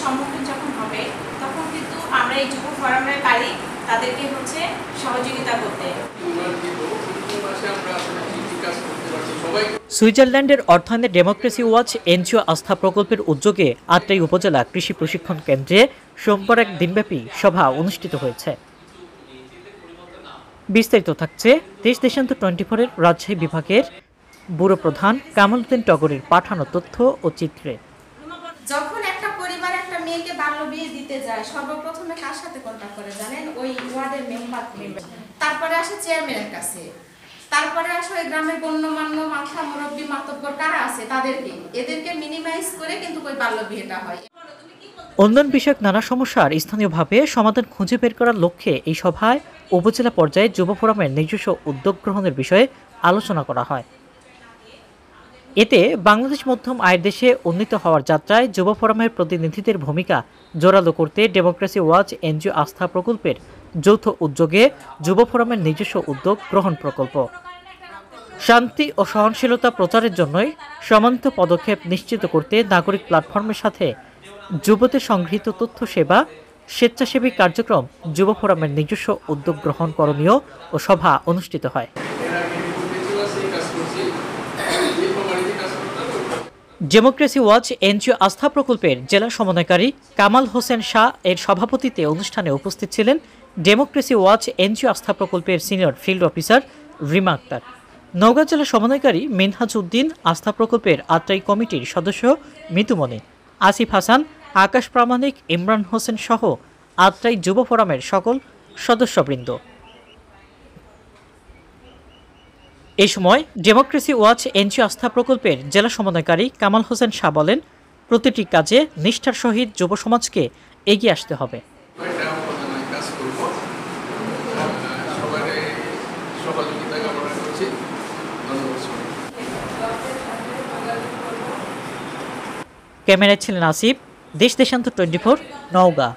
সম্মুখীন যখন হবে তখন কিন্তু আমরা এই যুব ফোরামের পারি তাদেরকে সহযোগিতা করতে। সুইজারল্যান্ডের অর্থায়নে ডেমোক্রেসি ওয়াচ এনজিও আস্থা প্রকল্পের উদ্যোগে আত্রাই উপজেলা কৃষি প্রশিক্ষণ কেন্দ্রে সোমবার এক দিনব্যাপী সভা অনুষ্ঠিত হয়েছে। বিস্তারিত থাকছে দেশ দেশান্তর 24-এর রাজশাহী বিভাগের ব্যুরো প্রধান কামাল উদ্দিন টগরের পাঠানো তথ্য ও চিত্রে। যখন একটা পরিবার একটা মেয়েকে বাল্য বিয়ে দিতে যায় সর্বপ্রথমে কার সাথে কন্টাক্ট করে জানেন? ওই ওয়ার্ডের মেম্বার, তারপরে আসে চেয়ারম্যানের কাছে, তারপরে আসে ওই গ্রামের গণ্যমান্য মাথা মুরব্বী মাতব্বর কারা আছে তাদেরকে, এদেরকে মিনিমাইজ করে কিন্তু ওই বাল্য বিয়েটা হয়। উন্নয়ন বিষয়ক নানা সমস্যার স্থানীয়ভাবে সমাধান খুঁজে বের করার লক্ষ্যে এই সভায় উপজেলা পর্যায়ে যুব ফোরামের নিজস্ব উদ্যোগ গ্রহণের বিষয়ে আলোচনা করা হয়। এতে বাংলাদেশ মধ্যম আয়ের দেশে উন্নীত হওয়ার যাত্রায় যুব ফোরামের প্রতিনিধিদের ভূমিকা জোরালো করতে ডেমোক্রেসি ওয়াচ এনজিও আস্থা প্রকল্পের যৌথ উদ্যোগে যুব ফোরামের নিজস্ব উদ্যোগ গ্রহণ প্রকল্প, শান্তি ও সহনশীলতা প্রচারের জন্যই সমান্ত পদক্ষেপ নিশ্চিত করতে নাগরিক প্ল্যাটফর্মের সাথে যুবদের সংগৃহীত তথ্য সেবা স্বেচ্ছাসেবী কার্যক্রম যুব ফোরামের নিজস্ব উদ্যোগ গ্রহণ করণীয় ও সভা অনুষ্ঠিত হয়। ডেমোক্রেসি ওয়াচ এনজিও আস্থা প্রকল্পের জেলা সমন্বয়কারী কামাল হোসেন শাহ এর সভাপতিত্বে অনুষ্ঠানে উপস্থিত ছিলেন ডেমোক্রেসি ওয়াচ এনজিও আস্থা প্রকল্পের senior field officer Rima Akter, Naogaon জেলা সমন্বয়কারী মিনহাজ উদ্দিন, আস্থা প্রকল্পের আত্রাই কমিটির সদস্য মিতুমণি, আসিফ হাসান, আকাশ প্রামাণিক, ইমরান হোসেন সহ আত্রাই যুব ফোরামের সকল সদস্যবৃন্দ। এই সময় ডেমোক্রেসি ওয়াচ এনজিও আস্থা প্রকল্পের জেলা সমন্বয়কারী কামাল হোসেন শাহ বলেন, প্রতিটি কাজে নিষ্ঠার সহিত যুব সমাজকে এগিয়ে আসতে হবে। ক্যামেরায় ছিলেন আসিফ, দেশ দেশান্তর 24, নওগাঁ।